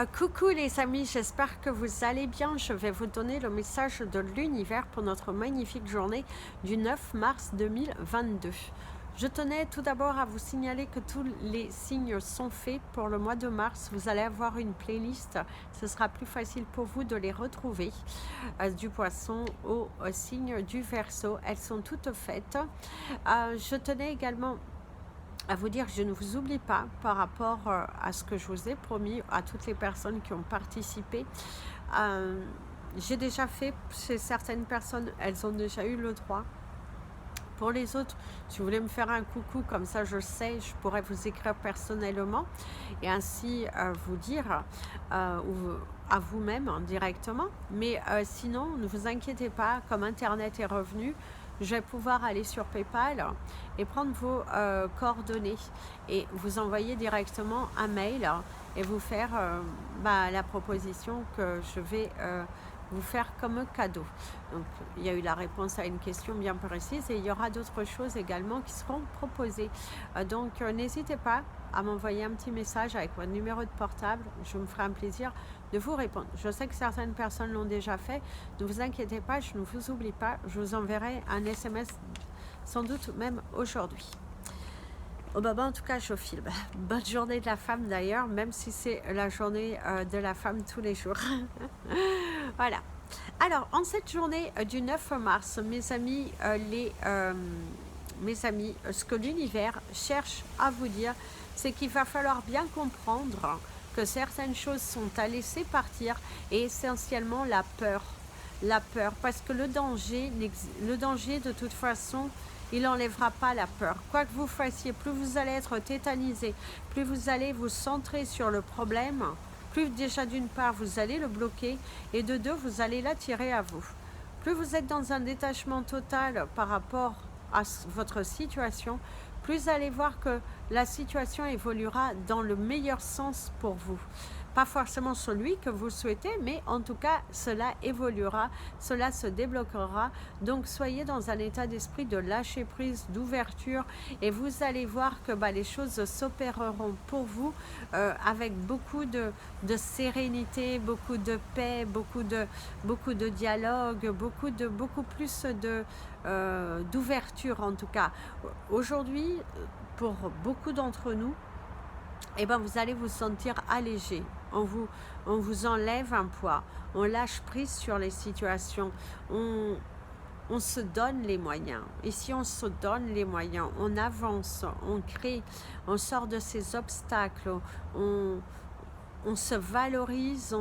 Coucou les amis, j'espère que vous allez bien. Je vais vous donner le message de l'univers pour notre magnifique journée du 9 mars 2022. Je tenais tout d'abord à vous signaler que tous les signes sont faits pour le mois de mars. Vous allez avoir une playlist, ce sera plus facile pour vous de les retrouver. Du poisson au signe du Verseau, elles sont toutes faites. Je tenais également à vous dire que je ne vous oublie pas par rapport à ce que je vous ai promis à toutes les personnes qui ont participé. J'ai déjà fait chez certaines personnes, elles ont déjà eu le droit. Pour les autres, si vous voulez me faire un coucou, comme ça je sais, je pourrais vous écrire personnellement et ainsi vous dire à vous-même directement. Mais sinon, ne vous inquiétez pas, comme Internet est revenu, je vais pouvoir aller sur PayPal et prendre vos coordonnées et vous envoyer directement un mail et vous faire la proposition que je vais vous faire comme cadeau. Donc il y a eu la réponse à une question bien précise et il y aura d'autres choses également qui seront proposées. Donc n'hésitez pas à m'envoyer un petit message avec votre numéro de portable, je me ferai un plaisir de vous répondre. Je sais que certaines personnes l'ont déjà fait, ne vous inquiétez pas, je ne vous oublie pas, je vous enverrai un SMS sans doute même aujourd'hui. Au moment en tout cas je filme. Bonne journée de la femme d'ailleurs, même si c'est la journée de la femme tous les jours. Voilà. Alors en cette journée du 9 mars, mes amis, ce que l'univers cherche à vous dire, c'est qu'il va falloir bien comprendre que certaines choses sont à laisser partir et essentiellement la peur. La peur, parce que le danger de toute façon, il n'enlèvera pas la peur. Quoi que vous fassiez, plus vous allez être tétanisé, plus vous allez vous centrer sur le problème, plus déjà d'une part vous allez le bloquer et de deux vous allez l'attirer à vous. Plus vous êtes dans un détachement total par rapport à votre situation, plus vous allez voir que la situation évoluera dans le meilleur sens pour vous. Pas forcément celui que vous souhaitez, mais en tout cas, cela évoluera, cela se débloquera. Donc, soyez dans un état d'esprit de lâcher prise, d'ouverture, et vous allez voir que les choses s'opéreront pour vous avec beaucoup de sérénité, beaucoup de paix, beaucoup de dialogue, beaucoup plus d'ouverture en tout cas. Aujourd'hui, pour beaucoup d'entre nous, vous allez vous sentir allégé. On vous enlève un poids, on lâche prise sur les situations, on se donne les moyens. Ici, on se donne les moyens, on avance, on crée, on sort de ces obstacles, on se valorise,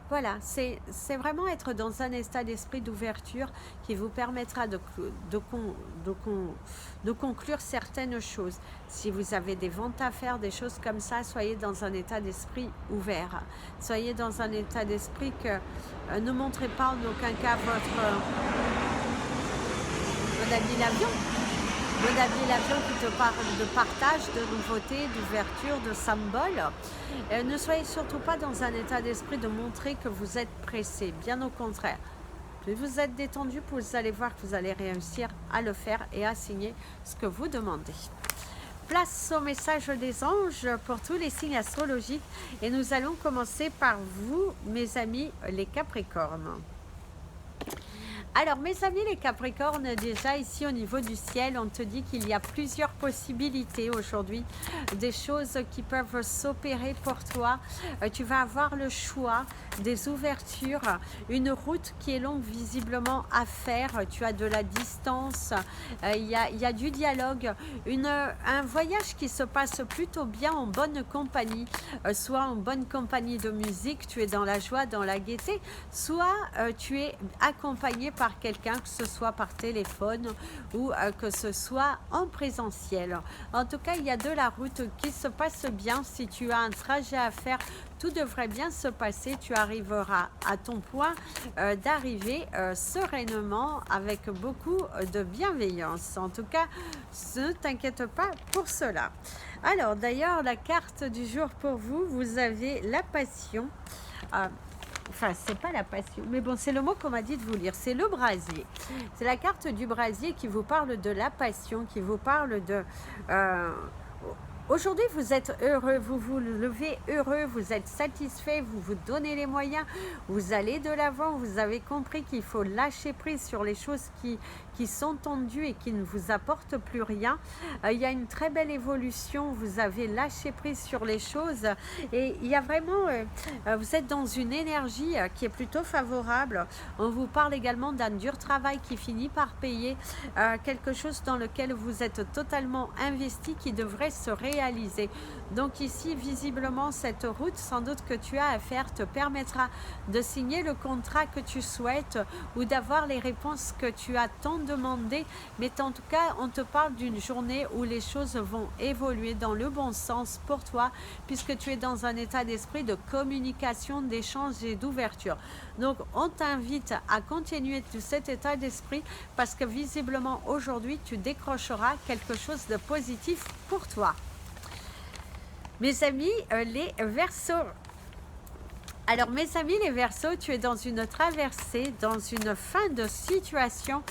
voilà, c'est vraiment être dans un état d'esprit d'ouverture qui vous permettra de conclure certaines choses. Si vous avez des ventes à faire, des choses comme ça, soyez dans un état d'esprit ouvert. Soyez dans un état d'esprit que ne montrez pas en aucun cas votre habit l'avion. Bon habiller l'avion qui te parle de partage, de nouveauté, d'ouverture, de symbole. Ne soyez surtout pas dans un état d'esprit de montrer que vous êtes pressé, bien au contraire. Plus vous êtes détendu, plus vous allez voir que vous allez réussir à le faire et à signer ce que vous demandez. Place au message des anges pour tous les signes astrologiques et nous allons commencer par vous, mes amis les Capricornes. Alors mes amis les Capricornes, déjà ici au niveau du ciel, on te dit qu'il y a plusieurs possibilités aujourd'hui, des choses qui peuvent s'opérer pour toi. Tu vas avoir le choix, des ouvertures, une route qui est longue visiblement à faire, tu as de la distance, il y a du dialogue, un voyage qui se passe plutôt bien en bonne compagnie, soit en bonne compagnie de musique, tu es dans la joie, dans la gaieté, soit tu es accompagné par quelqu'un, que ce soit par téléphone ou que ce soit en présentiel. En tout cas, il y a de la route qui se passe bien. Si tu as un trajet à faire, tout devrait bien se passer. Tu arriveras à ton point d'arriver sereinement avec beaucoup de bienveillance. En tout cas, ne t'inquiète pas pour cela. Alors, d'ailleurs, la carte du jour pour vous, vous avez la passion. Enfin, c'est pas la passion, mais bon, c'est le mot qu'on m'a dit de vous lire. C'est le brasier. C'est la carte du brasier qui vous parle de la passion, qui vous parle de Aujourd'hui, vous êtes heureux, vous vous levez heureux, vous êtes satisfait, vous vous donnez les moyens, vous allez de l'avant, vous avez compris qu'il faut lâcher prise sur les choses qui sont tendues et qui ne vous apportent plus rien. Il y a une très belle évolution, vous avez lâché prise sur les choses et il y a vraiment, vous êtes dans une énergie qui est plutôt favorable. On vous parle également d'un dur travail qui finit par payer, quelque chose dans lequel vous êtes totalement investi qui devrait se réaliser. Donc ici, visiblement, cette route, sans doute que tu as à faire, te permettra de signer le contrat que tu souhaites ou d'avoir les réponses que tu as tant demandées. Mais en tout cas, on te parle d'une journée où les choses vont évoluer dans le bon sens pour toi, puisque tu es dans un état d'esprit de communication, d'échange et d'ouverture. Donc, on t'invite à continuer de cet état d'esprit parce que visiblement, aujourd'hui, tu décrocheras quelque chose de positif pour toi. Mes amis, les Verseaux. Alors, mes amis, les Verseaux, tu es dans une traversée, dans une fin de situation,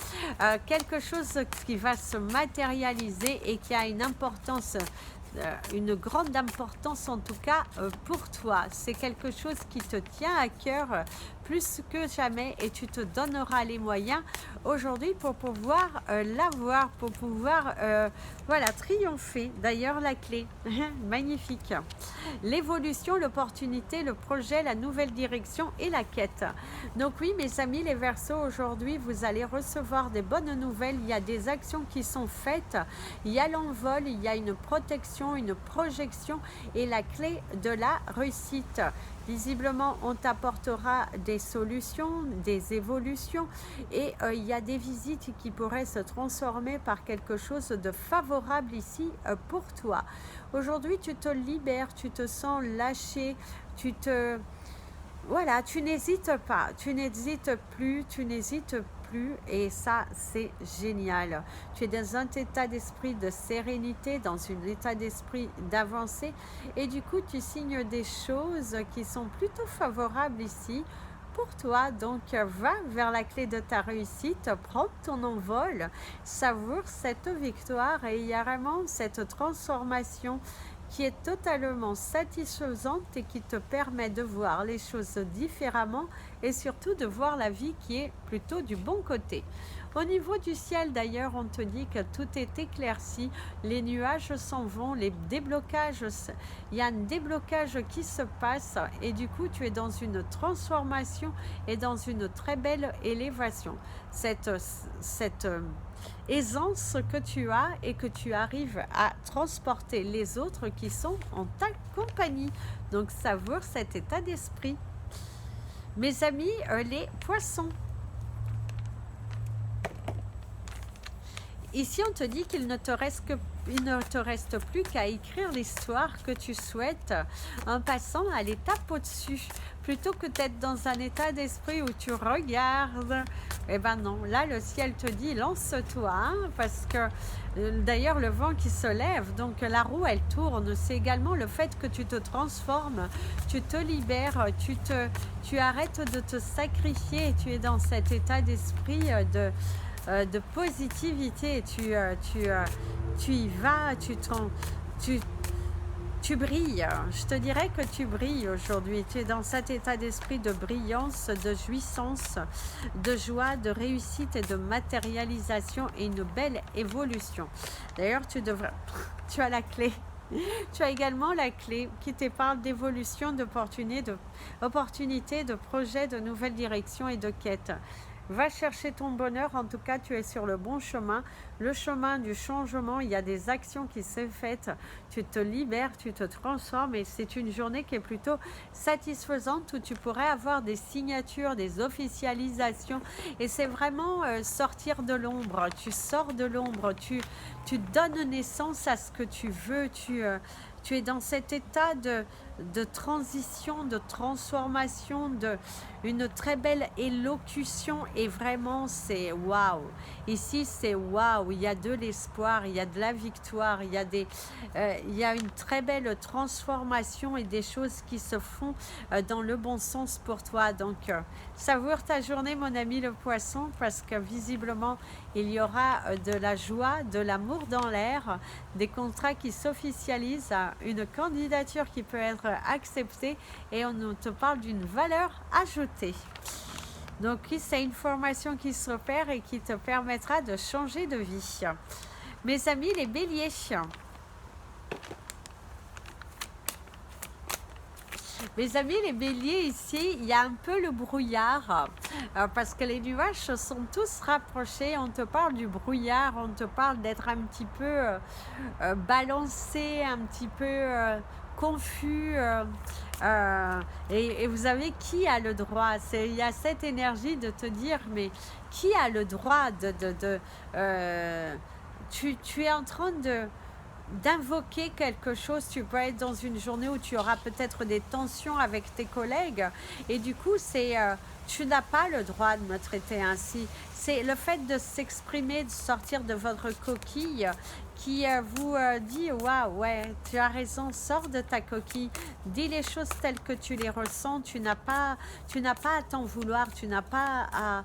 quelque chose qui va se matérialiser et qui a une importance, une grande importance en tout cas pour toi. C'est quelque chose qui te tient à cœur plus que jamais et tu te donneras les moyens aujourd'hui pour pouvoir l'avoir, pour pouvoir voilà, triompher. D'ailleurs, la clé, magnifique. L'évolution, l'opportunité, le projet, la nouvelle direction et la quête. Donc oui, mes amis, les Verseaux, aujourd'hui, vous allez recevoir des bonnes nouvelles. Il y a des actions qui sont faites. Il y a l'envol, il y a une protection, une projection et la clé de la réussite. Visiblement, on t'apportera des solutions, des évolutions et il y a des visites qui pourraient se transformer par quelque chose de favorable ici pour toi. Aujourd'hui, tu te libères, tu te sens lâché, voilà, tu n'hésites pas, tu n'hésites plus, tu n'hésites plus et ça, c'est génial. Tu es dans un état d'esprit de sérénité, dans un état d'esprit d'avancée et du coup, tu signes des choses qui sont plutôt favorables ici pour toi. Donc, va vers la clé de ta réussite, prends ton envol, savoure cette victoire et il y a vraiment cette transformation qui est totalement satisfaisante et qui te permet de voir les choses différemment et surtout de voir la vie qui est plutôt du bon côté. Au niveau du ciel d'ailleurs, on te dit que tout est éclairci, les nuages s'en vont, les déblocages, il y a un déblocage qui se passe et du coup tu es dans une transformation et dans une très belle élévation. Cette aisance que tu as et que tu arrives à transporter les autres qui sont en ta compagnie. Donc savoure cet état d'esprit. Mes amis, les poissons. Ici, on te dit qu'il ne te reste plus qu'à écrire l'histoire que tu souhaites en passant à l'étape au-dessus. Plutôt que d'être dans un état d'esprit où tu regardes, eh ben non, là le ciel te dit lance-toi, hein, parce que d'ailleurs le vent qui se lève, donc la roue elle tourne, c'est également le fait que tu te transformes, tu te libères, tu arrêtes de te sacrifier, tu es dans cet état d'esprit de positivité, tu y vas, tu brilles. Je te dirais que tu brilles aujourd'hui. Tu es dans cet état d'esprit de brillance, de jouissance, de joie, de réussite et de matérialisation et une belle évolution. D'ailleurs, tu as la clé. Tu as également la clé qui te parle d'évolution, d'opportunités, de projets, de nouvelles directions et de quêtes. Va chercher ton bonheur, en tout cas tu es sur le bon chemin, le chemin du changement, il y a des actions qui sont faites, tu te libères, tu te transformes et c'est une journée qui est plutôt satisfaisante où tu pourrais avoir des signatures, des officialisations et c'est vraiment sortir de l'ombre, tu sors de l'ombre, tu donnes naissance à ce que tu veux, tu es dans cet état de transition, de transformation, une très belle élocution et vraiment c'est waouh. Ici c'est waouh, il y a de l'espoir, il y a de la victoire, il y a une très belle transformation et des choses qui se font dans le bon sens pour toi. Donc savoure ta journée mon ami le poisson parce que visiblement il y aura de la joie, de l'amour dans l'air, des contrats qui s'officialisent, une candidature qui peut être acceptée et on te parle d'une valeur ajoutée. Donc c'est une formation qui s'opère et qui te permettra de changer de vie. Mes amis les béliers, mes amis les béliers, ici, il y a un peu le brouillard parce que les nuages se sont tous rapprochés. On te parle du brouillard, on te parle d'être un petit peu balancé, un petit peu confus. Et vous savez qui a le droit? Il y a cette énergie de te dire, mais qui a le droit tu es en train d'invoquer quelque chose. Tu peux être dans une journée où tu auras peut-être des tensions avec tes collègues et du coup tu n'as pas le droit de me traiter ainsi. C'est le fait de s'exprimer, de sortir de votre coquille qui vous dit waouh, ouais, tu as raison, sors de ta coquille, dis les choses telles que tu les ressens. Tu n'as pas à t'en vouloir, tu n'as pas à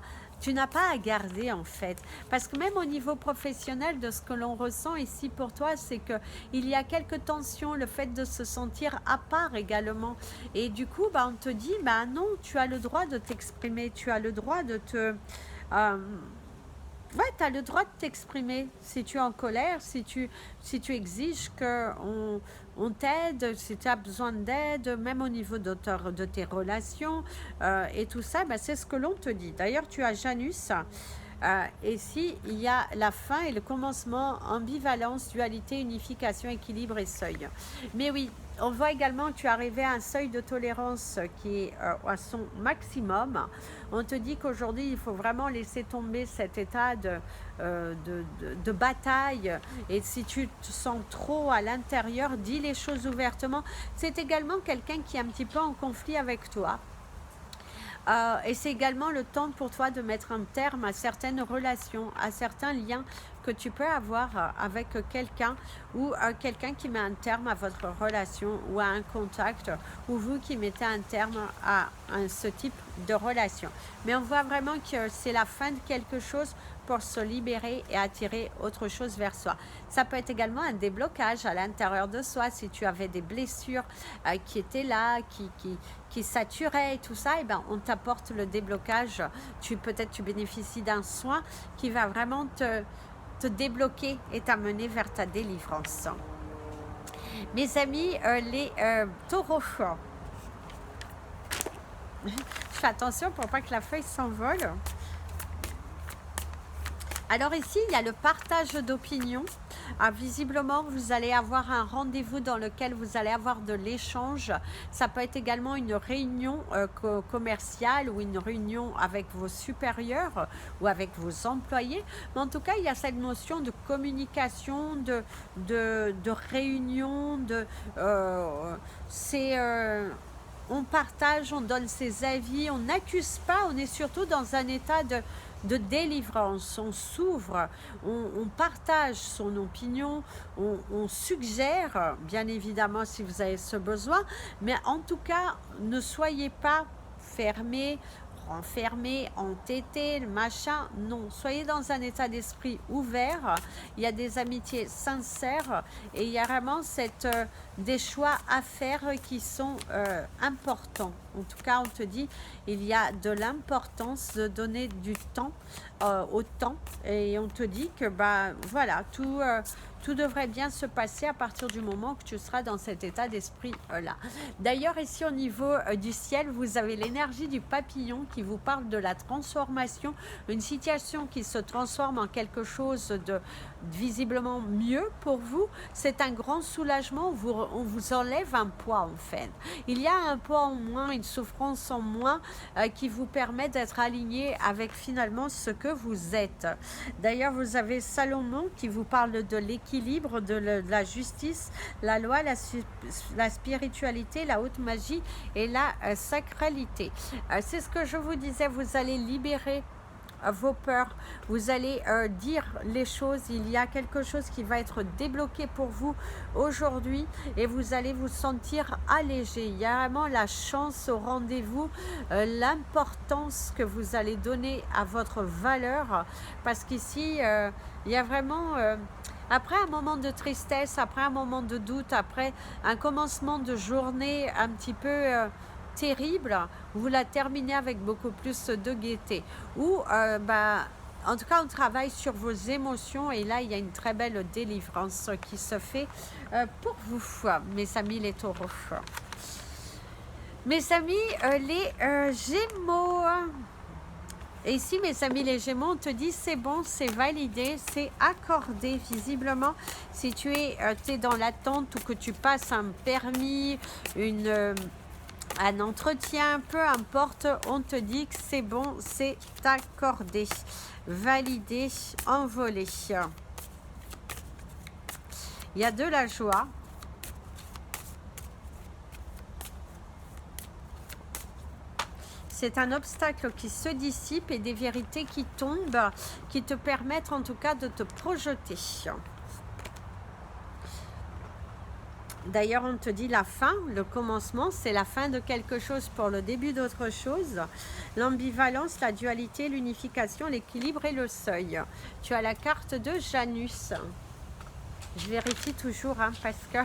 garder en fait. Parce que même au niveau professionnel, de ce que l'on ressent ici pour toi, c'est qu'il y a quelques tensions, le fait de se sentir à part également. Et du coup, on te dit, non, tu as le droit de t'exprimer, tu as le droit de te... ouais, tu as le droit de t'exprimer. Si tu es en colère, si tu exiges qu'on t'aide, si tu as besoin d'aide, même au niveau de tes relations et tout ça, c'est ce que l'on te dit. D'ailleurs, tu as Janus. Ici, il y a la fin et le commencement, ambivalence, dualité, unification, équilibre et seuil. Mais oui, on voit également que tu es arrivé à un seuil de tolérance qui est à son maximum. On te dit qu'aujourd'hui, il faut vraiment laisser tomber cet état de bataille. Et si tu te sens trop à l'intérieur, dis les choses ouvertement. C'est également quelqu'un qui est un petit peu en conflit avec toi. Et c'est également le temps pour toi de mettre un terme à certaines relations, à certains liens que tu peux avoir avec quelqu'un ou quelqu'un qui met un terme à votre relation ou à un contact ou vous qui mettez un terme à ce type de relation. Mais on voit vraiment que c'est la fin de quelque chose pour se libérer et attirer autre chose vers soi. Ça peut être également un déblocage à l'intérieur de soi. Si tu avais des blessures qui étaient là, qui saturaient et tout ça, on t'apporte le déblocage. Peut-être tu bénéficies d'un soin qui va vraiment te débloquer et t'amener vers ta délivrance. Mes amis, les taureaux, je fais attention pour pas que la feuille s'envole. Alors ici, il y a le partage d'opinions. Visiblement, vous allez avoir un rendez-vous dans lequel vous allez avoir de l'échange. Ça peut être également une réunion commerciale ou une réunion avec vos supérieurs ou avec vos employés. Mais en tout cas, il y a cette notion de communication, de réunion, on partage, on donne ses avis, on n'accuse pas, on est surtout dans un état de délivrance, on s'ouvre, on partage son opinion, on suggère, bien évidemment si vous avez ce besoin, mais en tout cas, ne soyez pas fermés, renfermé, entêté, le machin, non. Soyez dans un état d'esprit ouvert. Il y a des amitiés sincères et il y a vraiment des choix à faire qui sont importants. En tout cas, on te dit, il y a de l'importance de donner du temps au temps et on te dit que voilà, tout devrait bien se passer à partir du moment que tu seras dans cet état d'esprit-là. D'ailleurs, ici au niveau du ciel, vous avez l'énergie du papillon qui vous parle de la transformation, une situation qui se transforme en quelque chose de visiblement mieux pour vous. C'est un grand soulagement, vous on vous enlève un poids en fait. Il y a un poids en moins, une souffrance en moins qui vous permet d'être aligné avec finalement ce que vous êtes. D'ailleurs, vous avez Salomon qui vous parle de l'équilibre, de la justice, la loi, la spiritualité, la haute magie et la sacralité. C'est ce que je vous disais, vous allez libérer vos peurs, vous allez dire les choses, il y a quelque chose qui va être débloqué pour vous aujourd'hui et vous allez vous sentir allégé. Il y a vraiment la chance au rendez-vous, l'importance que vous allez donner à votre valeur, parce qu'ici il y a vraiment après un moment de tristesse, après un moment de doute, après un commencement de journée un petit peu terrible, vous la terminez avec beaucoup plus de gaieté. Ou, en tout cas, on travaille sur vos émotions et là, il y a une très belle délivrance qui se fait pour vous, mes amis les taureaux. Mes amis les gémeaux. Et ici, mes amis les gémeaux, on te dit c'est bon, c'est validé, c'est accordé. Visiblement, si tu es dans l'attente ou que tu passes un permis, un entretien, peu importe, on te dit que c'est bon, c'est accordé, validé, envolé. Il y a de la joie. C'est un obstacle qui se dissipe et des vérités qui tombent, qui te permettent en tout cas de te projeter. D'ailleurs, on te dit la fin, le commencement, c'est la fin de quelque chose pour le début d'autre chose. L'ambivalence, la dualité, l'unification, l'équilibre et le seuil. Tu as la carte de Janus. Je vérifie toujours parce que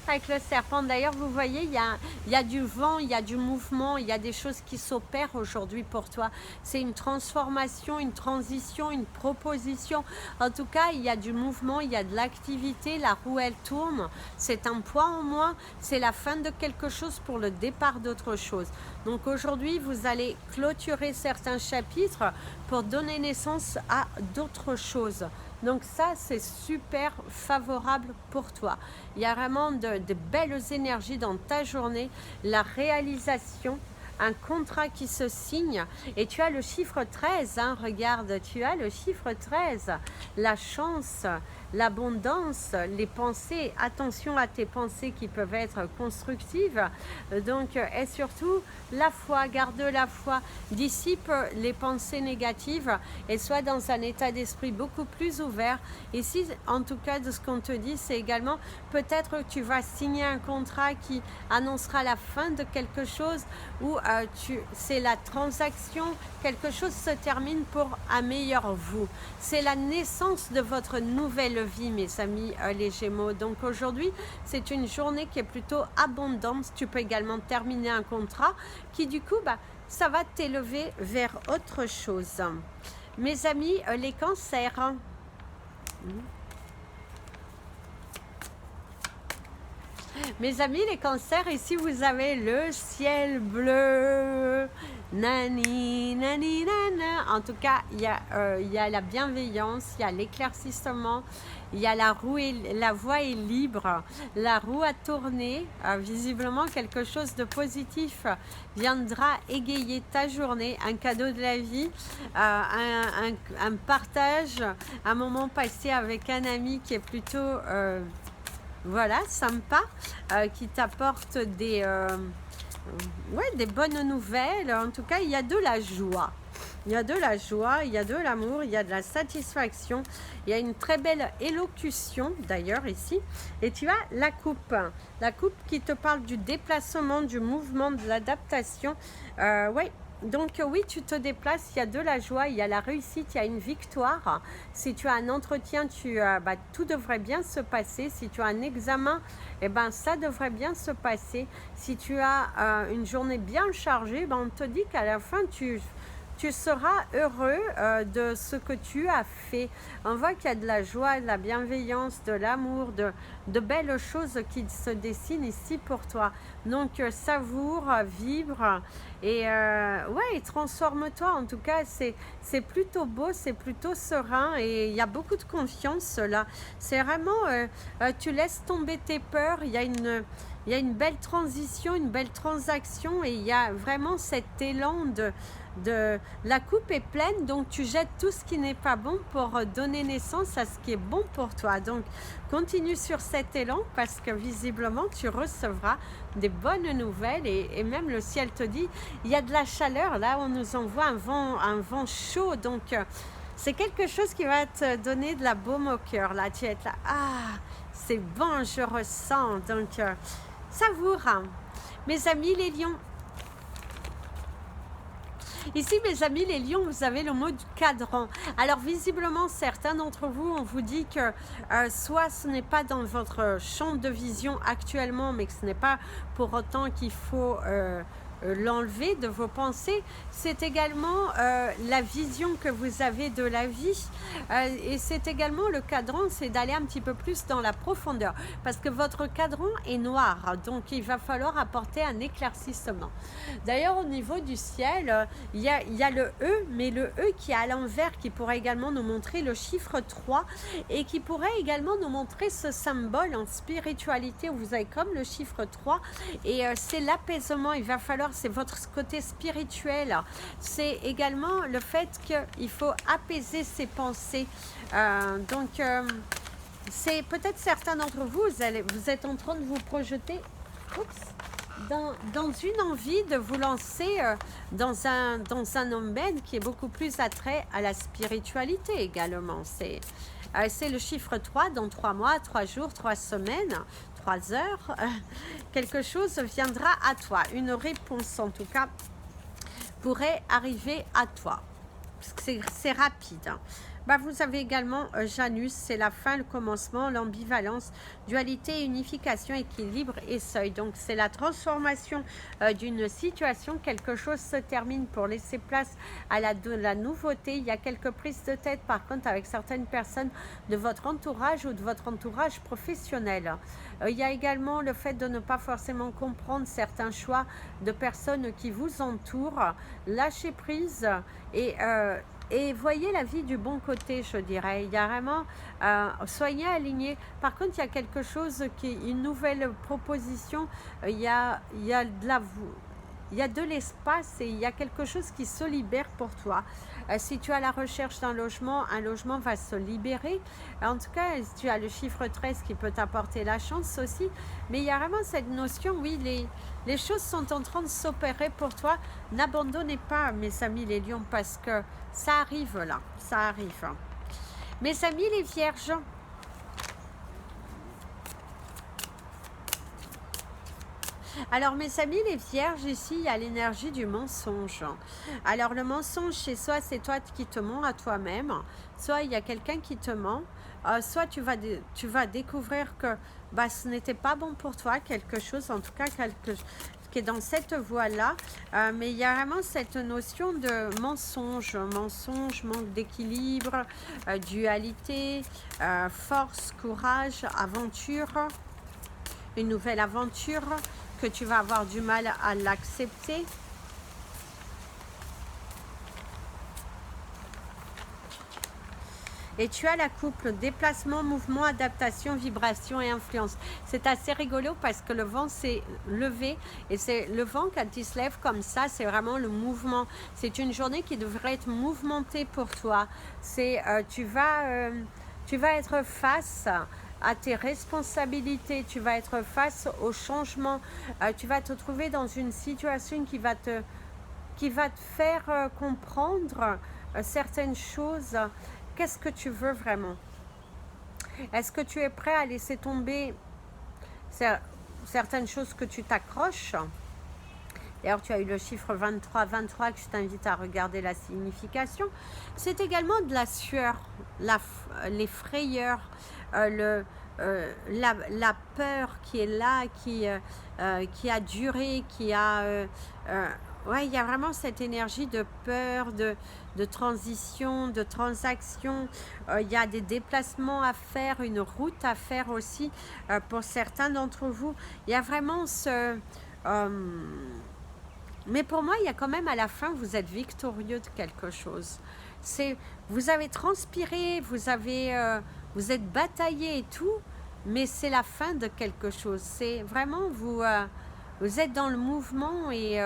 avec le serpent, d'ailleurs, vous voyez, il y a du vent, il y a du mouvement, il y a des choses qui s'opèrent aujourd'hui pour toi. C'est une transformation, une transition, une proposition. En tout cas, il y a du mouvement, il y a de l'activité, la roue, elle tourne. C'est un poids en moins, c'est la fin de quelque chose pour le départ d'autre chose. Donc aujourd'hui, vous allez clôturer certains chapitres pour donner naissance à d'autres choses. Donc ça, c'est super favorable pour toi. Il y a vraiment de belles énergies dans ta journée, la réalisation, un contrat qui se signe. Et tu as le chiffre 13, hein, regarde, tu as le chiffre 13, la chance, l'abondance, les pensées. Attention à tes pensées qui peuvent être constructives. Donc, et surtout, la foi, garde la foi, dissipe les pensées négatives et sois dans un état d'esprit beaucoup plus ouvert. Ici, en tout cas, de ce qu'on te dit, c'est également peut-être que tu vas signer un contrat qui annoncera la fin de quelque chose ou c'est la transaction, quelque chose se termine pour un meilleur vous. C'est la naissance de votre nouvelle vie, mes amis les Gémeaux. Donc aujourd'hui, c'est une journée qui est plutôt abondante. Tu peux également terminer un contrat qui du coup, ça va t'élever vers autre chose. Mes amis les cancers. Mes amis les cancers, ici vous avez le ciel bleu, nani, nani, nana. En tout cas, il y a la bienveillance, il y a l'éclaircissement, il y a la voie est libre, la roue a tourné. Visiblement, quelque chose de positif viendra égayer ta journée, un cadeau de la vie, un partage, un moment passé avec un ami qui est plutôt... voilà, sympa, qui t'apporte des bonnes nouvelles. En tout cas, il y a de la joie. Il y a de la joie, il y a de l'amour, il y a de la satisfaction. Il y a une très belle élocution, d'ailleurs, ici. Et tu as la coupe. La coupe qui te parle du déplacement, du mouvement, de l'adaptation. Ouais. Donc oui, tu te déplaces, il y a de la joie, il y a la réussite, il y a une victoire. Si tu as un entretien, tout devrait bien se passer. Si tu as un examen, ça devrait bien se passer. Si tu as une journée bien chargée, on te dit qu'à la fin, tu tu seras heureux de ce que tu as fait. On voit qu'il y a de la joie, de la bienveillance, de l'amour, de belles choses qui se dessinent ici pour toi. Donc savoure, vibre et ouais, transforme-toi. En tout cas, c'est plutôt beau, c'est plutôt serein et il y a beaucoup de confiance là. C'est vraiment, tu laisses tomber tes peurs, il y a une belle transition, une belle transaction et il y a vraiment cet élan de la coupe est pleine, donc tu jettes tout ce qui n'est pas bon pour donner naissance à ce qui est bon pour toi. Donc continue sur cet élan parce que visiblement tu recevras des bonnes nouvelles et même le ciel te dit, il y a de la chaleur, là on nous envoie un vent chaud, donc c'est quelque chose qui va te donner de la baume au cœur. Là tu vas être là, ah c'est bon, je ressens, donc savoure. Mes amis les lions, ici mes amis les lions, vous avez le mot du cadran. Alors visiblement certains d'entre vous, on vous dit que soit ce n'est pas dans votre champ de vision actuellement, mais que ce n'est pas pour autant qu'il faut l'enlever de vos pensées. C'est également la vision que vous avez de la vie et c'est également le cadran, c'est d'aller un petit peu plus dans la profondeur parce que votre cadran est noir, donc il va falloir apporter un éclaircissement. D'ailleurs au niveau du ciel, il y a le E, mais le E qui est à l'envers, qui pourrait également nous montrer le chiffre 3 et qui pourrait également nous montrer ce symbole en spiritualité où vous avez comme le chiffre 3 et c'est l'apaisement. Il va falloir, c'est votre côté spirituel, c'est également le fait qu'il faut apaiser ses pensées. Donc c'est peut-être certains d'entre vous, vous êtes en train de vous projeter dans une envie de vous lancer dans un domaine qui est beaucoup plus attrait à la spiritualité également. C'est le chiffre 3, dans 3 mois, 3 jours, 3 semaines, 3 heures, quelque chose viendra à toi. Une réponse en tout cas pourrait arriver à toi. Parce que c'est rapide. Hein. Bah, vous avez également Janus, c'est la fin, le commencement, l'ambivalence, dualité, unification, équilibre et seuil. Donc c'est la transformation d'une situation, quelque chose se termine pour laisser place à la nouveauté. Il y a quelques prises de tête par contre avec certaines personnes de votre entourage ou de votre entourage professionnel. Il y a également le fait de ne pas forcément comprendre certains choix de personnes qui vous entourent. Lâchez prise et voyez la vie du bon côté, je dirais. Il y a vraiment, soyez alignés. Par contre, il y a quelque chose qui est une nouvelle proposition. Il y a de l'espace et il y a quelque chose qui se libère pour toi. Si tu as la recherche d'un logement, un logement va se libérer. En tout cas, tu as le chiffre 13 qui peut t'apporter la chance aussi. Mais il y a vraiment cette notion, oui, les choses sont en train de s'opérer pour toi. N'abandonnez pas, mes amis les lions, parce que ça arrive là, ça arrive. Mes amis les vierges, alors mes amis les vierges, ici il y a l'énergie du mensonge. Alors le mensonge chez soi, c'est toi qui te mens à toi-même, soit il y a quelqu'un qui te ment, soit tu vas découvrir que bah, ce n'était pas bon pour toi, quelque chose, en tout cas qui est dans cette voie-là, mais il y a vraiment cette notion de mensonge, manque d'équilibre, dualité, force, courage, aventure, une nouvelle aventure que tu vas avoir du mal à l'accepter. Et tu as la couple, déplacement, mouvement, adaptation, vibration et influence. C'est assez rigolo parce que le vent s'est levé et c'est le vent quand il se lève comme ça, c'est vraiment le mouvement. C'est une journée qui devrait être mouvementée pour toi. Tu vas être face à tes responsabilités, tu vas être face au changement, tu vas te trouver dans une situation qui va te faire comprendre certaines choses. Qu'est-ce que tu veux vraiment? Est-ce que tu es prêt à laisser tomber certaines choses que tu t'accroches? D'ailleurs, tu as eu le chiffre 23 que je t'invite à regarder la signification. C'est également de la sueur, les frayeurs, la peur qui est là, qui a duré, ouais, il y a vraiment cette énergie de peur, de transition, de transaction. Il y a des déplacements à faire, une route à faire aussi pour certains d'entre vous. Il y a vraiment ce... mais pour moi, il y a quand même à la fin, vous êtes victorieux de quelque chose. C'est, vous avez transpiré, vous êtes bataillé et tout, mais c'est la fin de quelque chose. C'est vraiment, vous êtes dans le mouvement et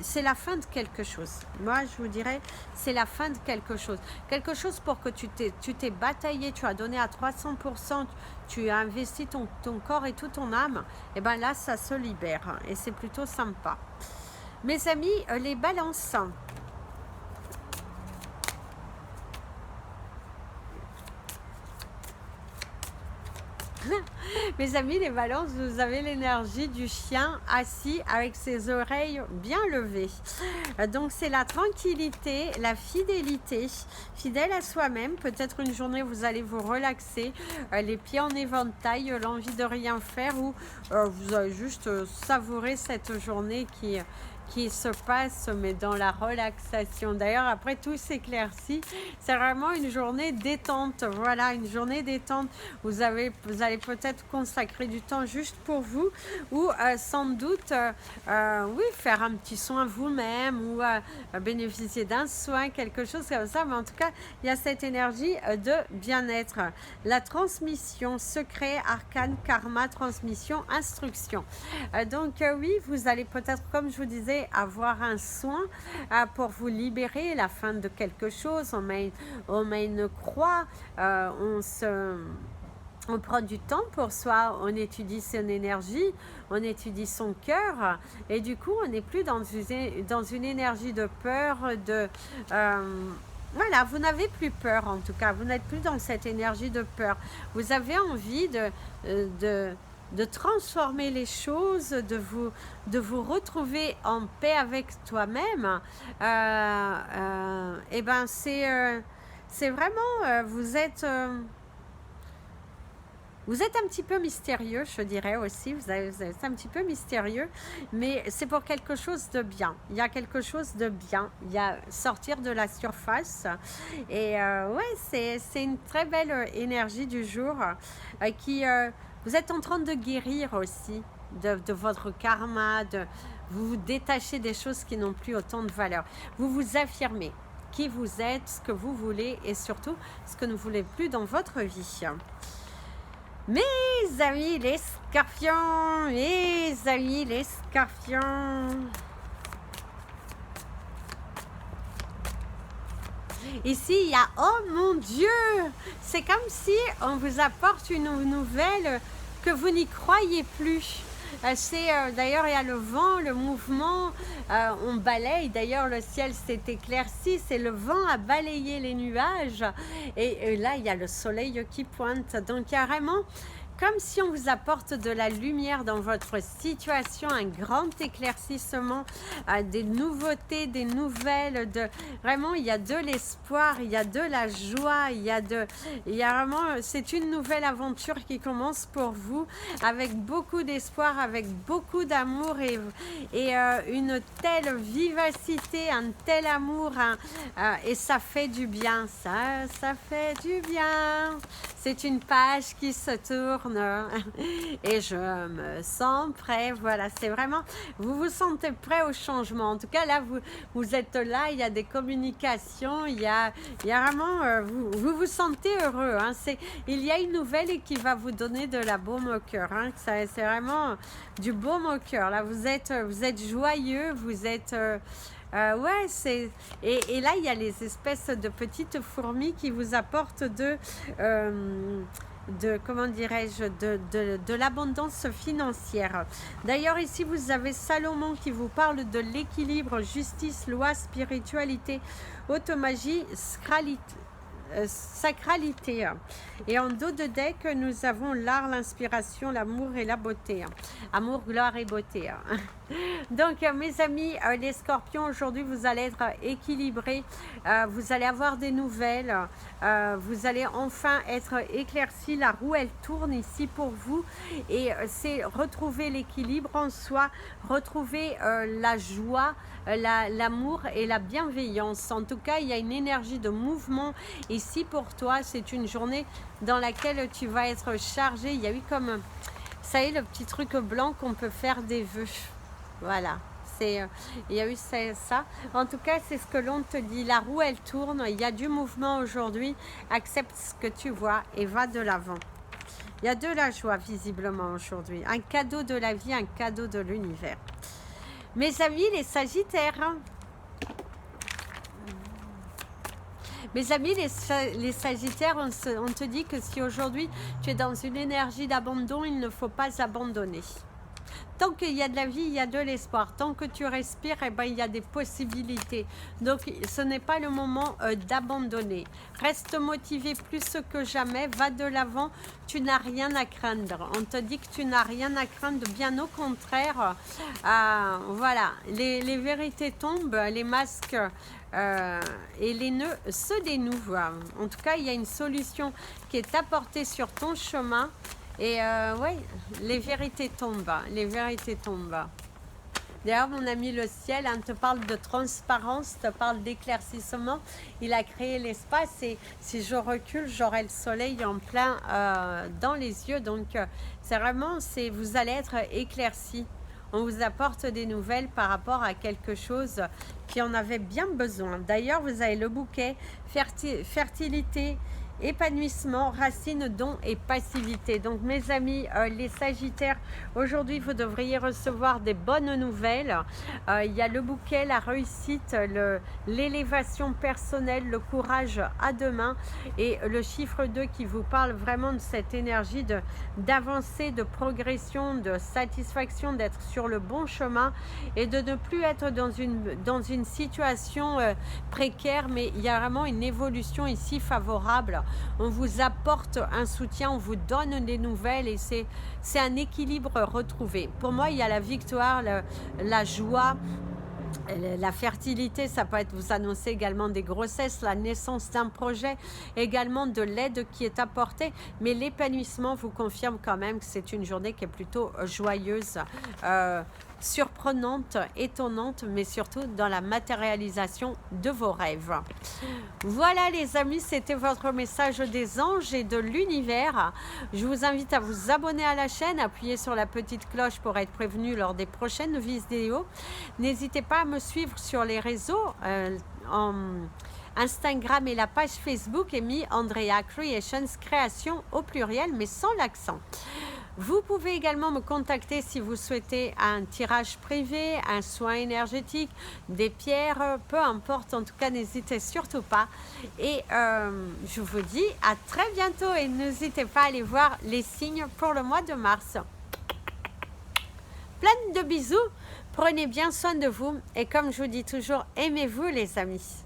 c'est la fin de quelque chose. Moi, je vous dirais, c'est la fin de quelque chose. Quelque chose pour que tu t'es bataillé, tu as donné à 300%, tu as investi ton corps et toute ton âme, et bien là, ça se libère et c'est plutôt sympa. Mes amis, les balances. Mes amis, les balances, vous avez l'énergie du chien assis avec ses oreilles bien levées. Donc c'est la tranquillité, la fidélité, fidèle à soi-même. Peut-être une journée, vous allez vous relaxer, les pieds en éventail, l'envie de rien faire, ou vous allez juste savourer cette journée qui se passe, mais dans la relaxation. D'ailleurs, après tout s'éclaircit, c'est vraiment une journée détente. Voilà, une journée détente. Vous allez peut-être consacrer du temps juste pour vous, ou sans doute, oui, faire un petit soin vous-même, ou bénéficier d'un soin, quelque chose comme ça. Mais en tout cas, il y a cette énergie de bien-être. La transmission, secret, arcane, karma, transmission, instruction. Donc oui, vous allez peut-être, comme je vous disais, avoir un soin pour vous libérer, la fin de quelque chose. On met une croix, on prend du temps pour soi, on étudie son énergie, on étudie son cœur, et du coup on n'est plus dans une énergie de peur, voilà, vous n'avez plus peur, en tout cas, vous n'êtes plus dans cette énergie de peur. Vous avez envie de transformer les choses, de vous retrouver en paix avec toi-même. Et ben c'est vraiment, vous êtes un petit peu mystérieux, je dirais aussi, vous êtes un petit peu mystérieux, mais c'est pour quelque chose de bien. Il y a quelque chose de bien, il y a sortir de la surface. Et ouais, c'est une très belle énergie du jour qui... vous êtes en train de guérir aussi de votre karma, vous vous détachez des choses qui n'ont plus autant de valeur. Vous vous affirmez qui vous êtes, ce que vous voulez et surtout ce que vous ne voulez plus dans votre vie. Mes amis les scorpions, mes amis les scorpions. Ici, il y a, oh mon Dieu, c'est comme si on vous apporte une nouvelle que vous n'y croyez plus. D'ailleurs, il y a le vent, le mouvement, on balaye. D'ailleurs, le ciel s'est éclairci, c'est le vent à balayer les nuages. Et là, il y a le soleil qui pointe. Donc, il y a vraiment... comme si on vous apporte de la lumière dans votre situation, un grand éclaircissement, des nouveautés, des nouvelles, vraiment il y a de l'espoir, il y a de la joie, il y a vraiment, c'est une nouvelle aventure qui commence pour vous avec beaucoup d'espoir, avec beaucoup d'amour et une telle vivacité, un tel amour, et ça fait du bien, ça fait du bien. C'est une page qui se tourne et je me sens prêt. Voilà, c'est vraiment, vous vous sentez prêt au changement. En tout cas, là, vous êtes là, il y a des communications, il y a vraiment, vous vous sentez heureux. Hein. Il y a une nouvelle et qui va vous donner de la baume au cœur. Hein. C'est vraiment du baume au cœur. Là, vous êtes joyeux, vous êtes... ouais, et là il y a les espèces de petites fourmis qui vous apportent comment dirais-je, de l'abondance financière. D'ailleurs ici vous avez Salomon qui vous parle de l'équilibre, justice, loi, spiritualité, automagie, sacralité. Et en dos de deck, nous avons l'art, l'inspiration, l'amour et la beauté. Amour, gloire et beauté. Donc, mes amis, les scorpions, aujourd'hui, vous allez être équilibrés. Vous allez avoir des nouvelles. Vous allez enfin être éclaircis. La roue, elle tourne ici pour vous. Et c'est retrouver l'équilibre en soi, retrouver la joie, l'amour et la bienveillance. En tout cas, il y a une énergie de mouvement ici pour toi. C'est une journée dans laquelle tu vas être chargé. Il y a eu comme, ça y est, le petit truc blanc qu'on peut faire des vœux. Voilà. Il y a eu ça. En tout cas, c'est ce que l'on te dit. La roue, elle tourne. Il y a du mouvement aujourd'hui. Accepte ce que tu vois et va de l'avant. Il y a de la joie visiblement aujourd'hui. Un cadeau de la vie, un cadeau de l'univers. Mes amis, les Sagittaires. Mes amis, les Sagittaires, on te dit que si aujourd'hui tu es dans une énergie d'abandon, il ne faut pas abandonner. Tant qu'il y a de la vie, il y a de l'espoir. Tant que tu respires, eh ben, il y a des possibilités. Donc, ce n'est pas le moment d'abandonner. Reste motivé plus que jamais. Va de l'avant. Tu n'as rien à craindre. On te dit que tu n'as rien à craindre. Bien au contraire. Voilà. Les vérités tombent. Les masques et les nœuds se dénouent. En tout cas, il y a une solution qui est apportée sur ton chemin. Et ouais, les vérités tombent, les vérités tombent. D'ailleurs, mon ami le ciel te parle de transparence, te parle d'éclaircissement. Il a créé l'espace et si je recule, j'aurai le soleil en plein dans les yeux. Donc, c'est vraiment, vous allez être éclaircis. On vous apporte des nouvelles par rapport à quelque chose qui en avait bien besoin. D'ailleurs, vous avez le bouquet, fertilité, épanouissement, racines, dons et passivité. Donc mes amis, les Sagittaires, aujourd'hui vous devriez recevoir des bonnes nouvelles. Il y a le bouquet, la réussite, l'élévation personnelle, le courage à demain et le chiffre 2 qui vous parle vraiment de cette énergie d'avancer, de progression, de satisfaction, d'être sur le bon chemin et de ne plus être dans une situation précaire, mais il y a vraiment une évolution ici favorable. On vous apporte un soutien, on vous donne des nouvelles et c'est un équilibre retrouvé. Pour moi, il y a la victoire, la joie, la fertilité, ça peut être vous annoncer également des grossesses, la naissance d'un projet, également de l'aide qui est apportée, mais l'épanouissement vous confirme quand même que c'est une journée qui est plutôt joyeuse, surprenante, étonnante, mais surtout dans la matérialisation de vos rêves. Voilà les amis, c'était votre message des anges et de l'univers. Je vous invite à vous abonner à la chaîne, appuyer sur la petite cloche pour être prévenu lors des prochaines vidéos. N'hésitez pas à me suivre sur les réseaux, en Instagram et la page Facebook Amy Andrea Creations, création au pluriel mais sans l'accent. Vous pouvez également me contacter si vous souhaitez un tirage privé, un soin énergétique, des pierres, peu importe. En tout cas, n'hésitez surtout pas. Et je vous dis à très bientôt et n'hésitez pas à aller voir les signes pour le mois de mars. Plein de bisous, prenez bien soin de vous et comme je vous dis toujours, aimez-vous les amis.